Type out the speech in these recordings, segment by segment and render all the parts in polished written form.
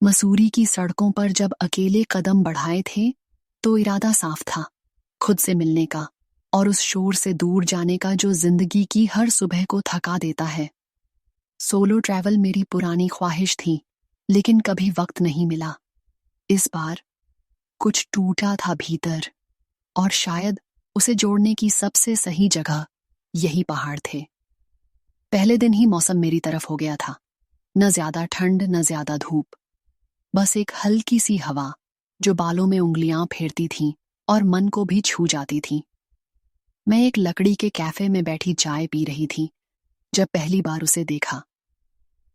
मसूरी की सड़कों पर जब अकेले कदम बढ़ाए थे तो इरादा साफ था, खुद से मिलने का और उस शोर से दूर जाने का जो जिंदगी की हर सुबह को थका देता है। सोलो ट्रैवल मेरी पुरानी ख्वाहिश थी, लेकिन कभी वक्त नहीं मिला। इस बार कुछ टूटा था भीतर, और शायद उसे जोड़ने की सबसे सही जगह यही पहाड़ थे। पहले दिन ही मौसम मेरी तरफ हो गया था, न ज्यादा ठंड न ज्यादा धूप, बस एक हल्की सी हवा जो बालों में उंगलियां फेरती थी और मन को भी छू जाती थी। मैं एक लकड़ी के कैफे में बैठी चाय पी रही थी जब पहली बार उसे देखा।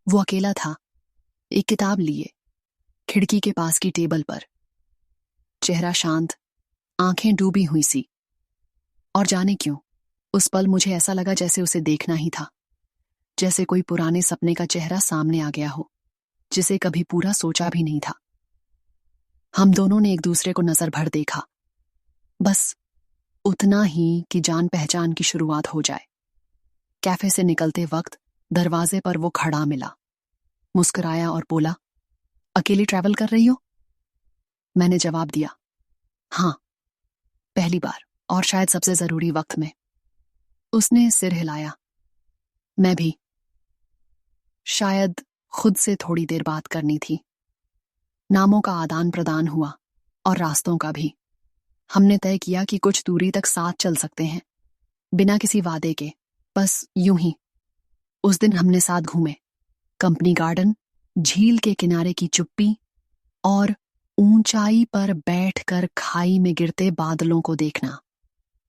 वो अकेला था, एक किताब लिए, खिड़की के पास की टेबल पर, चेहरा शांत, आंखें डूबी हुई सी। और जाने क्यों, उस पल मुझे ऐसा लगा जैसे उसे देखना ही था, जैसे कोई पुराने सपने का चेहरा सामने आ गया हो, जिसे कभी पूरा सोचा भी नहीं था। हम दोनों ने एक दूसरे को नजर भर देखा, बस उतना ही कि जान पहचान की शुरुआत हो जाए। कैफे से निकलते वक्त दरवाजे पर वो खड़ा मिला, मुस्कुराया और बोला, अकेली ट्रैवल कर रही हो? मैंने जवाब दिया, हाँ, पहली बार, और शायद सबसे जरूरी वक्त में। उसने सिर हिलाया, मैं भी। शायद खुद से थोड़ी देर बात करनी थी। नामों का आदान प्रदान हुआ और रास्तों का भी। हमने तय किया कि कुछ दूरी तक साथ चल सकते हैं, बिना किसी वादे के, बस यूं ही। उस दिन हमने साथ घूमे, कंपनी गार्डन, झील के किनारे की चुप्पी और ऊंचाई पर बैठकर खाई में गिरते बादलों को देखना।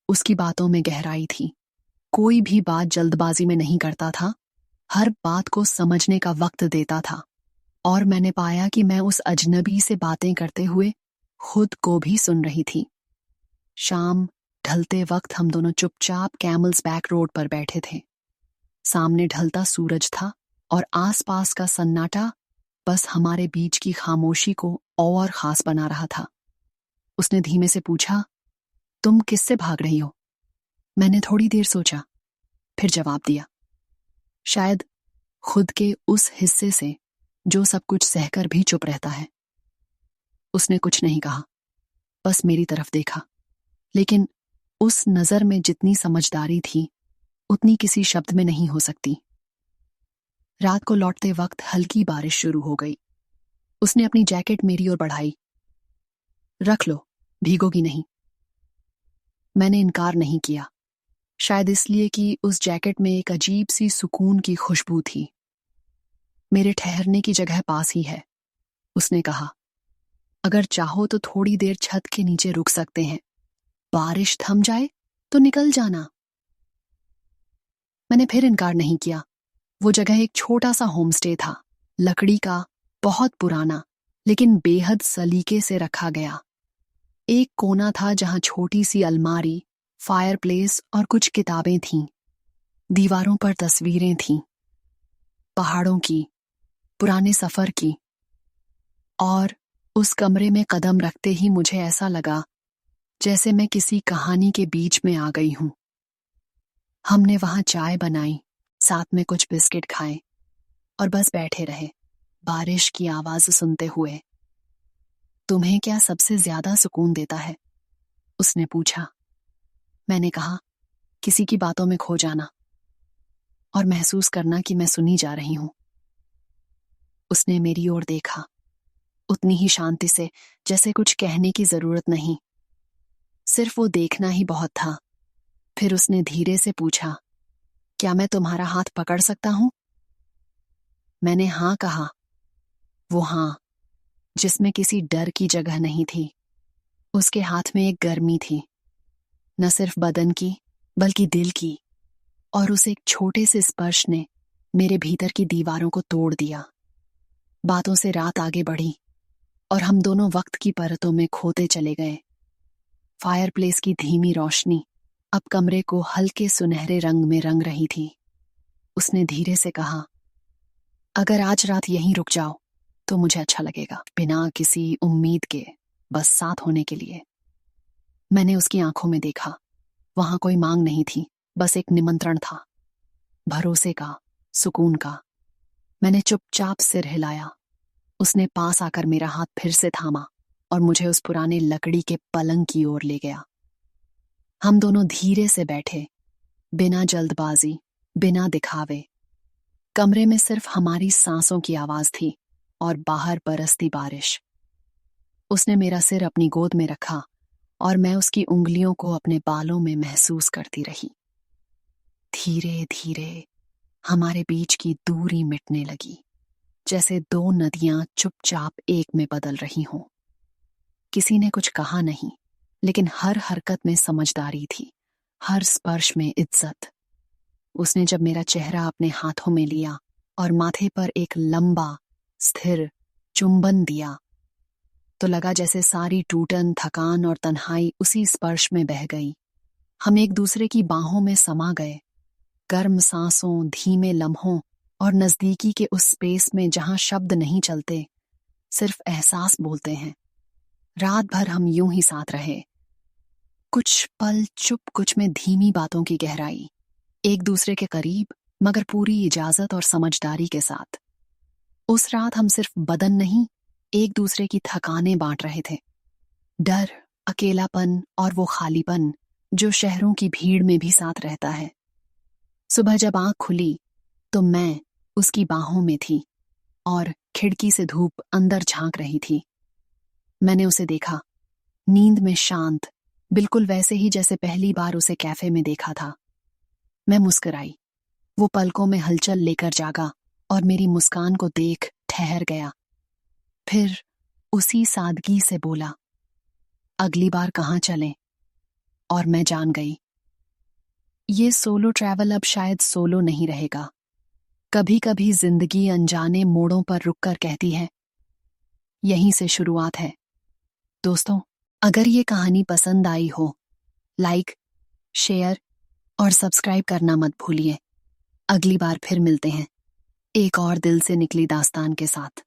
उसकी बातों में गहराई थी, कोई भी बात जल्दबाजी में नहीं करता था, हर बात को समझने का वक्त देता था। और मैंने पाया कि मैं उस अजनबी से बातें करते हुए खुद को भी सुन रही थी। शाम ढलते वक्त हम दोनों चुपचाप कैमल्स बैक रोड पर बैठे थे। सामने ढलता सूरज था और आसपास का सन्नाटा बस हमारे बीच की खामोशी को और खास बना रहा था। उसने धीमे से पूछा, तुम किससे भाग रही हो? मैंने थोड़ी देर सोचा, फिर जवाब दिया, शायद खुद के उस हिस्से से जो सब कुछ सहकर भी चुप रहता है। उसने कुछ नहीं कहा, बस मेरी तरफ देखा, लेकिन उस नजर में जितनी समझदारी थी उतनी किसी शब्द में नहीं हो सकती। रात को लौटते वक्त हल्की बारिश शुरू हो गई। उसने अपनी जैकेट मेरी ओर बढ़ाई, रख लो, भीगोगी नहीं। मैंने इनकार नहीं किया, शायद इसलिए कि उस जैकेट में एक अजीब सी सुकून की खुशबू थी। मेरे ठहरने की जगह पास ही है, उसने कहा। अगर चाहो तो थोड़ी देर छत के नीचे रुक सकते हैं, बारिश थम जाए तो निकल जाना। मैंने फिर इनकार नहीं किया। वो जगह एक छोटा सा होमस्टे था, लकड़ी का, बहुत पुराना, लेकिन बेहद सलीके से रखा गया। एक कोना था जहां छोटी सी अलमारी, फायरप्लेस और कुछ किताबें थीं। दीवारों पर तस्वीरें थीं, पहाड़ों की, पुराने सफर की। और उस कमरे में कदम रखते ही मुझे ऐसा लगा जैसे मैं किसी कहानी के बीच में आ गई हूं। हमने वहां चाय बनाई, साथ में कुछ बिस्किट खाए और बस बैठे रहे, बारिश की आवाज सुनते हुए। तुम्हें क्या सबसे ज्यादा सुकून देता है? उसने पूछा। मैंने कहा, किसी की बातों में खो जाना और महसूस करना कि मैं सुनी जा रही हूं। उसने मेरी ओर देखा, उतनी ही शांति से जैसे कुछ कहने की जरूरत नहीं, सिर्फ वो देखना ही बहुत था। फिर उसने धीरे से पूछा, क्या मैं तुम्हारा हाथ पकड़ सकता हूं? मैंने हाँ कहा, वो हाँ जिसमें किसी डर की जगह नहीं थी। उसके हाथ में एक गर्मी थी, न सिर्फ बदन की बल्कि दिल की, और उस एक छोटे से स्पर्श ने मेरे भीतर की दीवारों को तोड़ दिया। बातों से रात आगे बढ़ी और हम दोनों वक्त की परतों में खोते चले गए। फायरप्लेस की धीमी रोशनी अब कमरे को हल्के सुनहरे रंग में रंग रही थी। उसने धीरे से कहा, अगर आज रात यहीं रुक जाओ तो मुझे अच्छा लगेगा, बिना किसी उम्मीद के, बस साथ होने के लिए। मैंने उसकी आंखों में देखा, वहां कोई मांग नहीं थी, बस एक निमंत्रण था, भरोसे का, सुकून का। मैंने चुपचाप सिर हिलाया, उसने पास आकर मेरा हाथ फिर से थामा और मुझे उस पुराने लकड़ी के पलंग की ओर ले गया। हम दोनों धीरे से बैठे, बिना जल्दबाजी, बिना दिखावे। कमरे में सिर्फ हमारी सांसों की आवाज थी और बाहर बरसती बारिश। उसने मेरा सिर अपनी गोद में रखा और मैं उसकी उंगलियों को अपने बालों में महसूस करती रही। धीरे धीरे हमारे बीच की दूरी मिटने लगी, जैसे दो नदियां चुपचाप एक में बदल रही हों। किसी ने कुछ कहा नहीं, लेकिन हर हरकत में समझदारी थी, हर स्पर्श में इज्जत। उसने जब मेरा चेहरा अपने हाथों में लिया और माथे पर एक लंबा, स्थिर चुंबन दिया, तो लगा जैसे सारी टूटन, थकान और तन्हाई उसी स्पर्श में बह गई। हम एक दूसरे की बाहों में समा गए, गर्म सांसों, धीमे लम्हों और नजदीकी के उस स्पेस में जहां शब्द नहीं चलते, सिर्फ एहसास बोलते हैं। रात भर हम यूं ही साथ रहे, कुछ पल चुप, कुछ में धीमी बातों की गहराई, एक दूसरे के करीब, मगर पूरी इजाजत और समझदारी के साथ। उस रात हम सिर्फ बदन नहीं, एक दूसरे की थकानें बांट रहे थे। डर, अकेलापन और वो खालीपन जो शहरों की भीड़ में भी साथ रहता है। सुबह जब आंख खुली तो मैं उसकी बाहों में थी और खिड़की से धूप अंदर झांक रही थी। मैंने उसे देखा, नींद में शांत, बिल्कुल वैसे ही जैसे पहली बार उसे कैफे में देखा था। मैं मुस्कुराई। वो पलकों में हलचल लेकर जागा और मेरी मुस्कान को देख ठहर गया। फिर उसी सादगी से बोला, अगली बार कहाँ चलें? और मैं जान गई, ये सोलो ट्रैवल अब शायद सोलो नहीं रहेगा। कभी कभी जिंदगी अनजाने मोड़ों पर रुककर कहती है, यहीं से शुरुआत है। दोस्तों, अगर ये कहानी पसंद आई हो, लाइक, शेयर और सब्सक्राइब करना मत भूलिए। अगली बार फिर मिलते हैं एक और दिल से निकली दास्तान के साथ।